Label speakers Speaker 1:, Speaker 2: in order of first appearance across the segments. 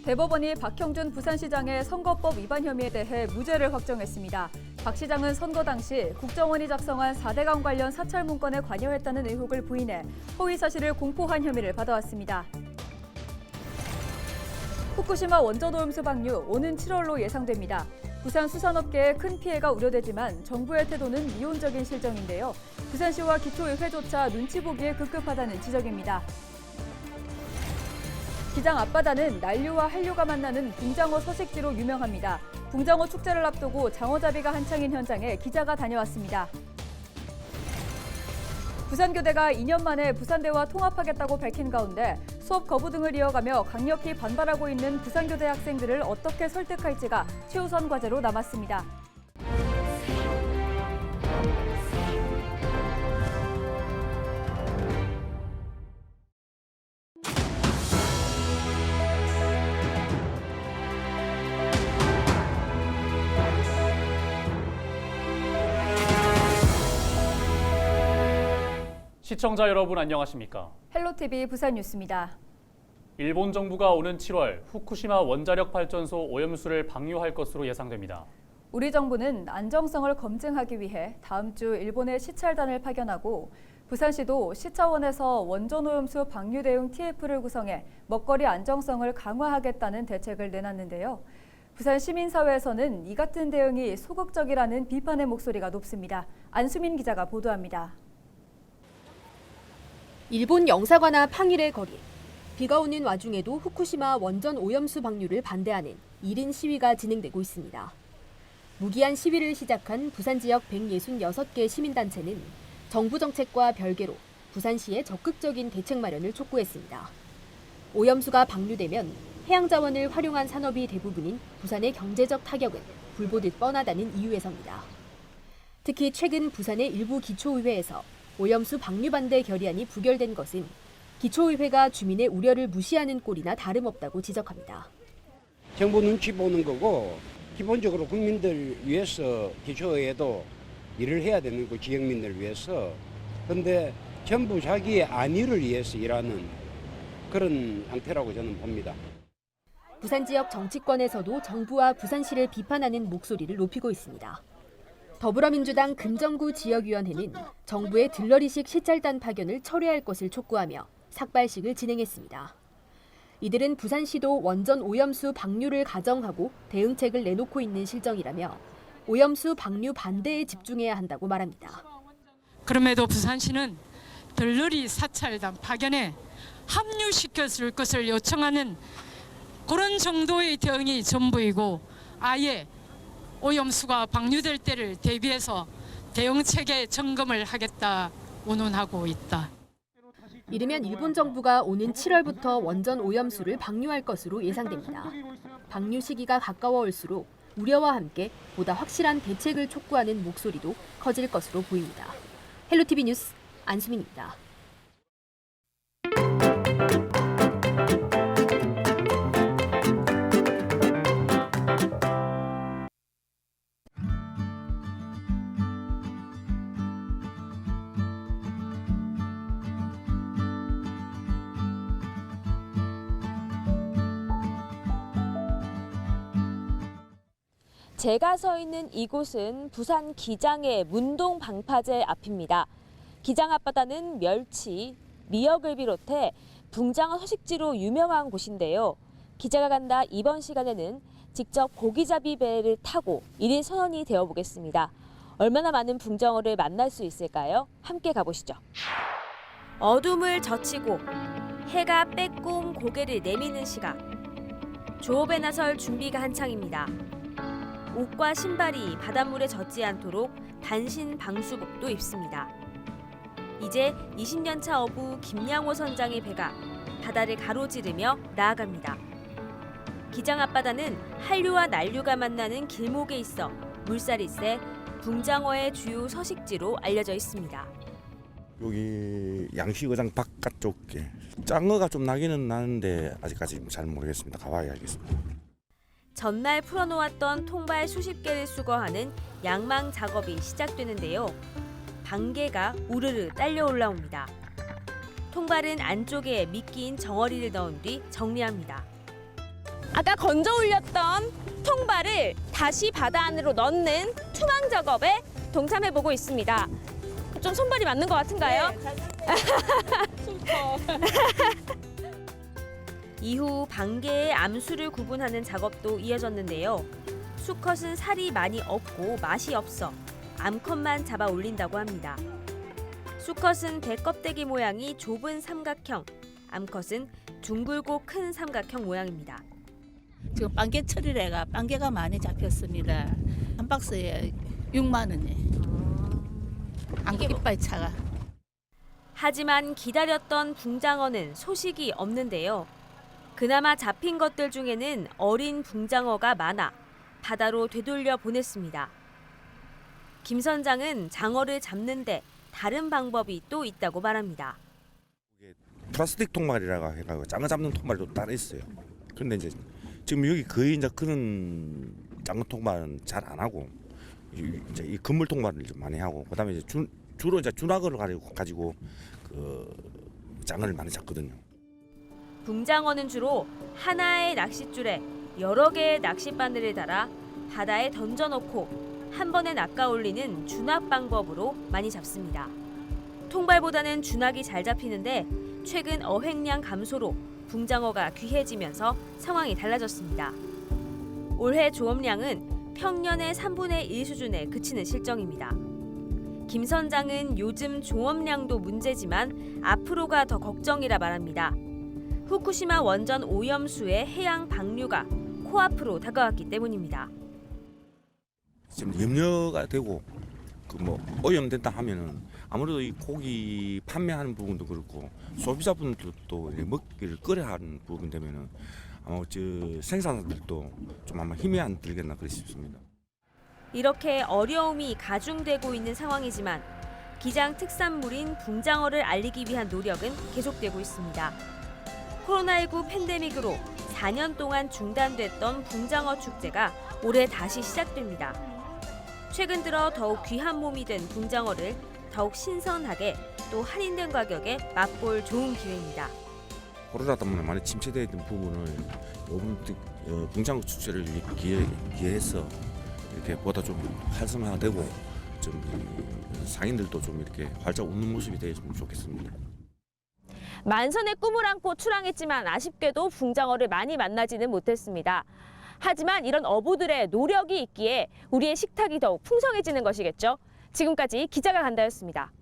Speaker 1: 대법원이 박형준 부산시장의 선거법 위반 혐의에 대해 무죄를 확정했습니다. 박 시장은 선거 당시 국정원이 작성한 4대강 관련 사찰 문건에 관여했다는 의혹을 부인해 허위 사실을 공포한 혐의를 받아왔습니다. 후쿠시마 원전 오염수 방류 오는 7월로 예상됩니다. 부산 수산업계에 큰 피해가 우려되지만 정부의 태도는 미온적인 실정인데요. 부산시와 기초의회조차 눈치 보기에 급급하다는 지적입니다. 기장 앞바다는 난류와 한류가 만나는 붕장어 서식지로 유명합니다. 붕장어 축제를 앞두고 장어잡이가 한창인 현장에 기자가 다녀왔습니다. 부산교대가 2년 만에 부산대와 통합하겠다고 밝힌 가운데 수업 거부 등을 이어가며 강력히 반발하고 있는 부산교대 학생들을 어떻게 설득할지가 최우선 과제로 남았습니다.
Speaker 2: 시청자 여러분 안녕하십니까?
Speaker 1: 헬로티비 부산 뉴스입니다.
Speaker 2: 일본 정부가 오는 7월 후쿠시마 원자력 발전소 오염수를 방류할 것으로 예상됩니다.
Speaker 1: 우리 정부는 안정성을 검증하기 위해 다음 주 일본에 시찰단을 파견하고 부산시도 시차원에서 원전 오염수 방류 대응 TF를 구성해 먹거리 안정성을 강화하겠다는 대책을 내놨는데요. 부산 시민사회에서는 이 같은 대응이 소극적이라는 비판의 목소리가 높습니다. 안수민 기자가 보도합니다.
Speaker 3: 일본 영사관 앞 항일의 거리. 비가 오는 와중에도 후쿠시마 원전 오염수 방류를 반대하는 1인 시위가 진행되고 있습니다. 무기한 시위를 시작한 부산 지역 166개 시민단체는 정부 정책과 별개로 부산시의 적극적인 대책 마련을 촉구했습니다. 오염수가 방류되면 해양자원을 활용한 산업이 대부분인 부산의 경제적 타격은 불보듯 뻔하다는 이유에서입니다. 특히 최근 부산의 일부 기초의회에서 오염수 방류 반대 결의안이 부결된 것은 기초의회가 주민의 우려를 무시하는 꼴이나 다름없다고 지적합니다.
Speaker 4: 정부 눈치 보는 거고 기본적으로 국민들 위해서 기초의회도 일을 해야 되는 거 지역민들 위해서. 그런데 전부 자기의 안위를 위해서 일하는 그런 형태라고 저는 봅니다.
Speaker 3: 부산 지역 정치권에서도 정부와 부산시를 비판하는 목소리를 높이고 있습니다. 더불어민주당 금정구 지역위원회는 정부의 들러리식 시찰단 파견을 철회할 것을 촉구하며 삭발식을 진행했습니다. 이들은 부산시도 원전 오염수 방류를 가정하고 대응책을 내놓고 있는 실정이라며 오염수 방류 반대에 집중해야 한다고 말합니다.
Speaker 5: 그럼에도 부산시는 들러리 사찰단 파견에 합류시켜줄 것을 요청하는 그런 정도의 대응이 전부이고 아예 오염수가 방류될 때를 대비해서 대응체계 점검을 하겠다 운운하고 있다.
Speaker 3: 이르면 일본 정부가 오는 7월부터 원전 오염수를 방류할 것으로 예상됩니다. 방류 시기가 가까워 올수록 우려와 함께 보다 확실한 대책을 촉구하는 목소리도 커질 것으로 보입니다. 헬로티비 뉴스 안수민입니다.
Speaker 6: 제가 서 있는 이곳은 부산 기장의 문동 방파제 앞입니다. 기장 앞바다는 멸치, 미역을 비롯해 붕장어 서식지로 유명한 곳인데요. 기자가 간다 이번 시간에는 직접 고기잡이 배를 타고 1인 선원이 되어보겠습니다. 얼마나 많은 붕장어를 만날 수 있을까요? 함께 가보시죠. 어둠을 젖히고 해가 빼꼼 고개를 내미는 시각. 조업에 나설 준비가 한창입니다. 옷과 신발이 바닷물에 젖지 않도록 단신 방수복도 입습니다. 이제 20년차 어부 김양호 선장의 배가 바다를 가로지르며 나아갑니다. 기장 앞바다는 한류와 난류가 만나는 길목에 있어 물살이 세 붕장어의 주요 서식지로 알려져 있습니다.
Speaker 7: 여기 양식어장 바깥쪽에 짱어가 좀 나기는 나는데 아직까지 잘 모르겠습니다. 가봐야 알겠습니다.
Speaker 6: 전날 풀어놓았던 통발 수십 개를 수거하는 양망 작업이 시작되는데요. 방개가 우르르 딸려 올라옵니다. 통발은 안쪽에 미끼인 정어리를 넣은 뒤 정리합니다. 아까 건져 올렸던 통발을 다시 바다 안으로 넣는 투망 작업에 동참해보고 있습니다. 좀 손발이 맞는 것 같은가요? 이후 반개의 암수를 구분하는 작업도 이어졌는데요. 수컷은 살이 많이 없고 맛이 없어 암컷만 잡아 올린다고 합니다. 수컷은 대껍데기 모양이 좁은 삼각형, 암컷은 둥글고 큰 삼각형 모양입니다.
Speaker 8: 지금 빵개철이래가 빵개가 많이 잡혔습니다. 한 박스에 6만 원에. 안개 이빨 차가.
Speaker 6: 하지만 기다렸던 붕장어는 소식이 없는데요. 그나마 잡힌 것들 중에는 어린 붕장어가 많아 바다로 되돌려 보냈습니다. 김 선장은 장어를 잡는데 다른 방법이 또 있다고 말합니다.
Speaker 7: 플라스틱 통발이라고 해가지고 장어 잡는 통발도 따로 있어요. 그런데 이제 지금 여기 거의 이제 그런 장어 통발은 잘 안 하고 이제 이 그물 통발을 좀 많이 하고 그다음에 이제 주로 이제 준악어를 가지고 그 장어를 많이 잡거든요.
Speaker 6: 붕장어는 주로 하나의 낚싯줄에 여러 개의 낚싯바늘을 달아 바다에 던져놓고 한 번에 낚아 올리는 준악 방법으로 많이 잡습니다. 통발보다는 준악이 잘 잡히는데 최근 어획량 감소로 붕장어가 귀해지면서 상황이 달라졌습니다. 올해 조업량은 평년의 3분의 1 수준에 그치는 실정입니다. 김 선장은 요즘 조업량도 문제지만 앞으로가 더 걱정이라 말합니다. 후쿠시마 원전 오염수의 해양 방류가 코앞으로 다가왔기 때문입니다.
Speaker 7: 지금 염려가 되고 그 뭐 오염된다 하면은 아무래도 이 고기 판매하는 부분도 그렇고 소비자분들도 먹기를 꺼려 하는 부분 되면은 아마 저 생산자들도 좀 아마 힘이 안 들겠나 그렇 싶습니다.
Speaker 6: 이렇게 어려움이 가중되고 있는 상황이지만 기장 특산물인 붕장어를 알리기 위한 노력은 계속되고 있습니다. 코로나19 팬데믹으로 4년 동안 중단됐던 붕장어 축제가 올해 다시 시작됩니다. 최근 들어 더욱 귀한 몸이 된 붕장어를 더욱 신선하게 또 할인된 가격에 맛볼 좋은 기회입니다.
Speaker 7: 코로나 때문에 많이 침체되어 있던 부분을 이번 붕장어 축제를 기해서 이렇게 보다 좀 활성화되고 좀 상인들도 좀 이렇게 활짝 웃는 모습이 되었으면 좋겠습니다.
Speaker 6: 만선의 꿈을 안고 출항했지만 아쉽게도 붕장어를 많이 만나지는 못했습니다. 하지만 이런 어부들의 노력이 있기에 우리의 식탁이 더욱 풍성해지는 것이겠죠. 지금까지 기자가 간다였습니다.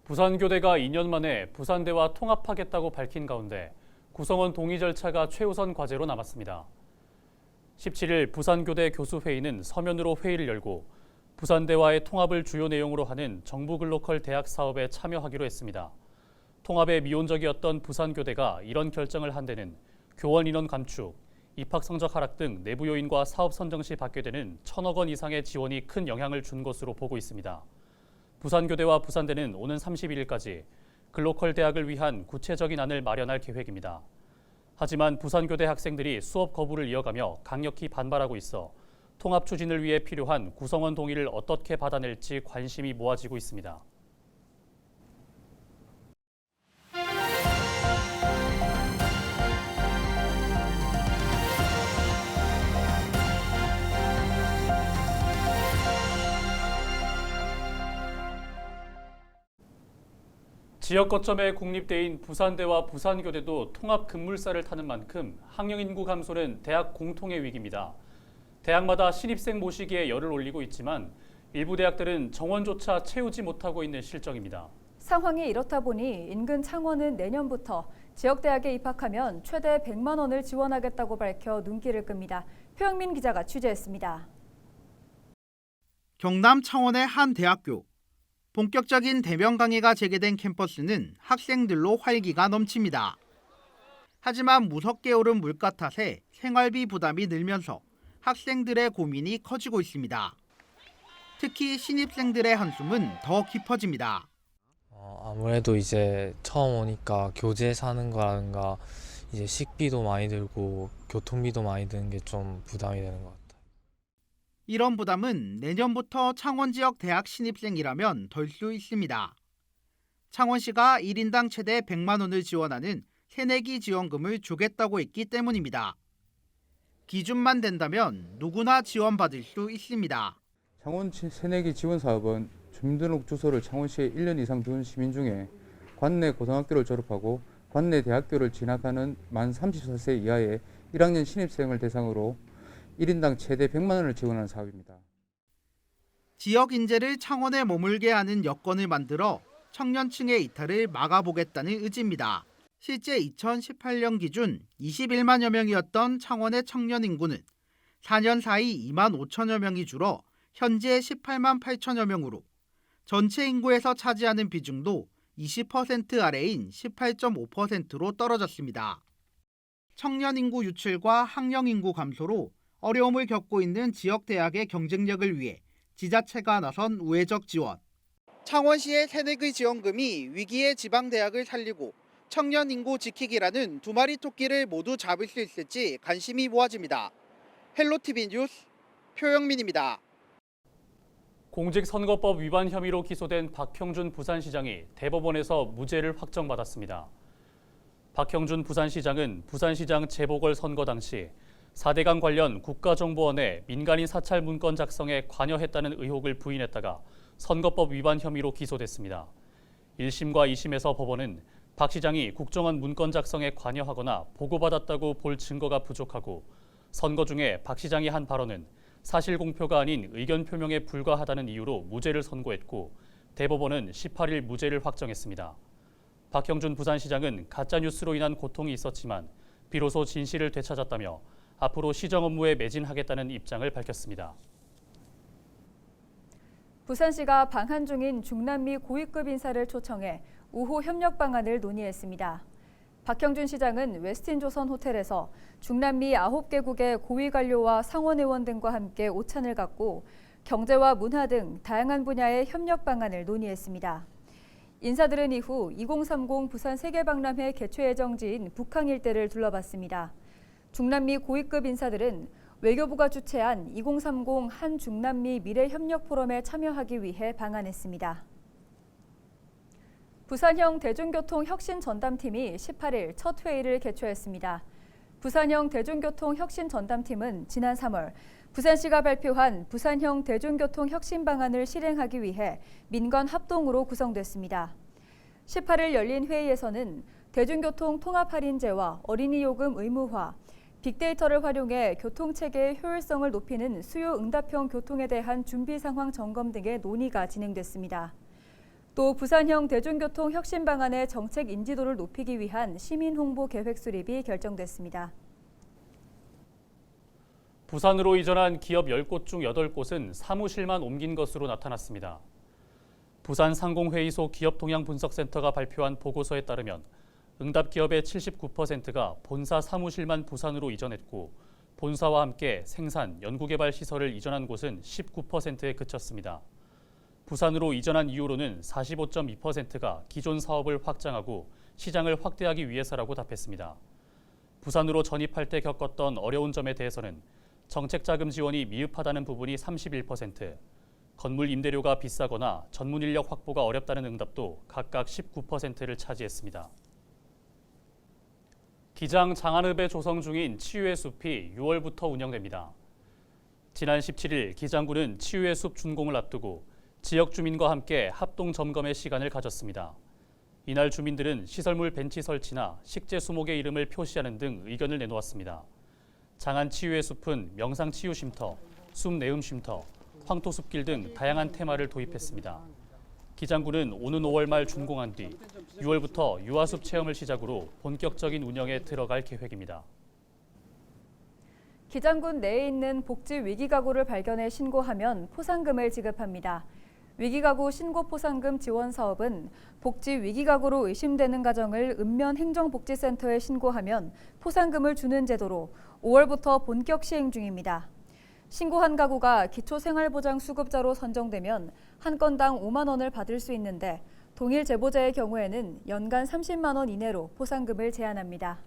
Speaker 2: 부산교대가 2년 만에 부산대와 통합하겠다고 밝힌 가운데 구성원 동의 절차가 최우선 과제로 남았습니다. 17일 부산교대 교수회의는 서면으로 회의를 열고 부산대와의 통합을 주요 내용으로 하는 정부 글로컬 대학 사업에 참여하기로 했습니다. 통합에 미온적이었던 부산교대가 이런 결정을 한 데는 교원 인원 감축, 입학 성적 하락 등 내부 요인과 사업 선정 시 받게 되는 1,000억 원 이상의 지원이 큰 영향을 준 것으로 보고 있습니다. 부산교대와 부산대는 오는 31일까지 글로컬 대학을 위한 구체적인 안을 마련할 계획입니다. 하지만 부산교대 학생들이 수업 거부를 이어가며 강력히 반발하고 있어 통합 추진을 위해 필요한 구성원 동의를 어떻게 받아낼지 관심이 모아지고 있습니다. 지역 거점의 국립대인 부산대와 부산교대도 통합 급물살을 타는 만큼 학령 인구 감소는 대학 공통의 위기입니다. 대학마다 신입생 모시기에 열을 올리고 있지만 일부 대학들은 정원조차 채우지 못하고 있는 실정입니다.
Speaker 1: 상황이 이렇다 보니 인근 창원은 내년부터 지역대학에 입학하면 최대 100만 원을 지원하겠다고 밝혀 눈길을 끕니다. 표영민 기자가 취재했습니다.
Speaker 9: 경남 창원의 한 대학교. 본격적인 대면 강의가 재개된 캠퍼스는 학생들로 활기가 넘칩니다. 하지만 무섭게 오른 물가 탓에 생활비 부담이 늘면서 학생들의 고민이 커지고 있습니다. 특히 신입생들의 한숨은 더 깊어집니다.
Speaker 10: 아무래도 이제 처음 오니까 교재 사는 거라든가 이제 식비도 많이 들고 교통비도 많이 드는 게 좀 부담이 되는 것 같아요.
Speaker 9: 이런 부담은 내년부터 창원 지역 대학 신입생이라면 덜 수 있습니다. 창원시가 1인당 최대 100만 원을 지원하는 새내기 지원금을 주겠다고 했기 때문입니다. 기준만 된다면 누구나 지원받을 수 있습니다.
Speaker 11: 창원 새내기 지원 사업은 주민등록 주소를 창원시에 1년 이상 둔 시민 중에 관내 고등학교를 졸업하고 관내 대학교를 진학하는 만 34세 이하의 1학년 신입생을 대상으로 1인당 최대 100만 원을 지원하는 사업입니다.
Speaker 9: 지역 인재를 창원에 머물게 하는 여건을 만들어 청년층의 이탈을 막아보겠다는 의지입니다. 실제 2018년 기준 21만여 명이었던 창원의 청년 인구는 4년 사이 2만 5천여 명이 줄어 현재 18만 8천여 명으로 전체 인구에서 차지하는 비중도 20% 아래인 18.5%로 떨어졌습니다. 청년 인구 유출과 학령 인구 감소로 어려움을 겪고 있는 지역 대학의 경쟁력을 위해 지자체가 나선 우회적 지원. 창원시의 새내기 지원금이 위기의 지방 대학을 살리고 청년 인구 지키기라는 두 마리 토끼를 모두 잡을 수 있을지 관심이 모아집니다. 헬로티비 뉴스 표영민입니다.
Speaker 2: 공직선거법 위반 혐의로 기소된 박형준 부산시장이 대법원에서 무죄를 확정받았습니다. 박형준 부산시장은 부산시장 재보궐선거 당시 4대강 관련 국가정보원의 민간인 사찰 문건 작성에 관여했다는 의혹을 부인했다가 선거법 위반 혐의로 기소됐습니다. 1심과 2심에서 법원은 박 시장이 국정원 문건 작성에 관여하거나 보고받았다고 볼 증거가 부족하고 선거 중에 박 시장이 한 발언은 사실 공표가 아닌 의견 표명에 불과하다는 이유로 무죄를 선고했고 대법원은 18일 무죄를 확정했습니다. 박형준 부산시장은 가짜뉴스로 인한 고통이 있었지만 비로소 진실을 되찾았다며 앞으로 시정 업무에 매진하겠다는 입장을 밝혔습니다.
Speaker 1: 부산시가 방한 중인 중남미 고위급 인사를 초청해 우호 협력 방안을 논의했습니다. 박형준 시장은 웨스틴조선 호텔에서 중남미 9개국의 고위 관료와 상원 의원 등과 함께 오찬을 갖고 경제와 문화 등 다양한 분야의 협력 방안을 논의했습니다. 인사들은 이후 2030 부산 세계박람회 개최 예정지인 북항 일대를 둘러봤습니다. 중남미 고위급 인사들은 외교부가 주최한 2030 한중남미 미래협력 포럼에 참여하기 위해 방한했습니다. 부산형 대중교통 혁신 전담팀이 18일 첫 회의를 개최했습니다. 부산형 대중교통 혁신 전담팀은 지난 3월 부산시가 발표한 부산형 대중교통 혁신 방안을 실행하기 위해 민관 합동으로 구성됐습니다. 18일 열린 회의에서는 대중교통 통합 할인제와 어린이 요금 의무화, 빅데이터를 활용해 교통체계의 효율성을 높이는 수요 응답형 교통에 대한 준비 상황 점검 등의 논의가 진행됐습니다. 또 부산형 대중교통 혁신 방안의 정책 인지도를 높이기 위한 시민 홍보 계획 수립이 결정됐습니다.
Speaker 2: 부산으로 이전한 기업 10곳 중 8곳은 사무실만 옮긴 것으로 나타났습니다. 부산 상공회의소 기업동향분석센터가 발표한 보고서에 따르면 응답 기업의 79%가 본사 사무실만 부산으로 이전했고 본사와 함께 생산, 연구개발 시설을 이전한 곳은 19%에 그쳤습니다. 부산으로 이전한 이유로는 45.2%가 기존 사업을 확장하고 시장을 확대하기 위해서라고 답했습니다. 부산으로 전입할 때 겪었던 어려운 점에 대해서는 정책 자금 지원이 미흡하다는 부분이 31%, 건물 임대료가 비싸거나 전문 인력 확보가 어렵다는 응답도 각각 19%를 차지했습니다. 기장 장안읍에 조성 중인 치유의 숲이 6월부터 운영됩니다. 지난 17일 기장군은 치유의 숲 준공을 앞두고 지역 주민과 함께 합동 점검의 시간을 가졌습니다. 이날 주민들은 시설물 벤치 설치나 식재 수목의 이름을 표시하는 등 의견을 내놓았습니다. 장안 치유의 숲은 명상 치유 쉼터, 숲 내음 쉼터, 황토 숲길 등 다양한 테마를 도입했습니다. 기장군은 오는 5월 말 준공한 뒤 6월부터 유아숲 체험을 시작으로 본격적인 운영에 들어갈 계획입니다.
Speaker 1: 기장군 내에 있는 복지 위기가구를 발견해 신고하면 포상금을 지급합니다. 위기가구 신고 포상금 지원 사업은 복지 위기가구로 의심되는 가정을 읍면행정복지센터에 신고하면 포상금을 주는 제도로 5월부터 본격 시행 중입니다. 신고한 가구가 기초생활보장수급자로 선정되면 한 건당 5만 원을 받을 수 있는데 동일 제보자의 경우에는 연간 30만 원 이내로 포상금을 제한합니다.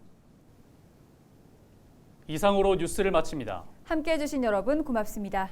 Speaker 2: 이상으로 뉴스를 마칩니다.
Speaker 1: 함께해 주신 여러분 고맙습니다.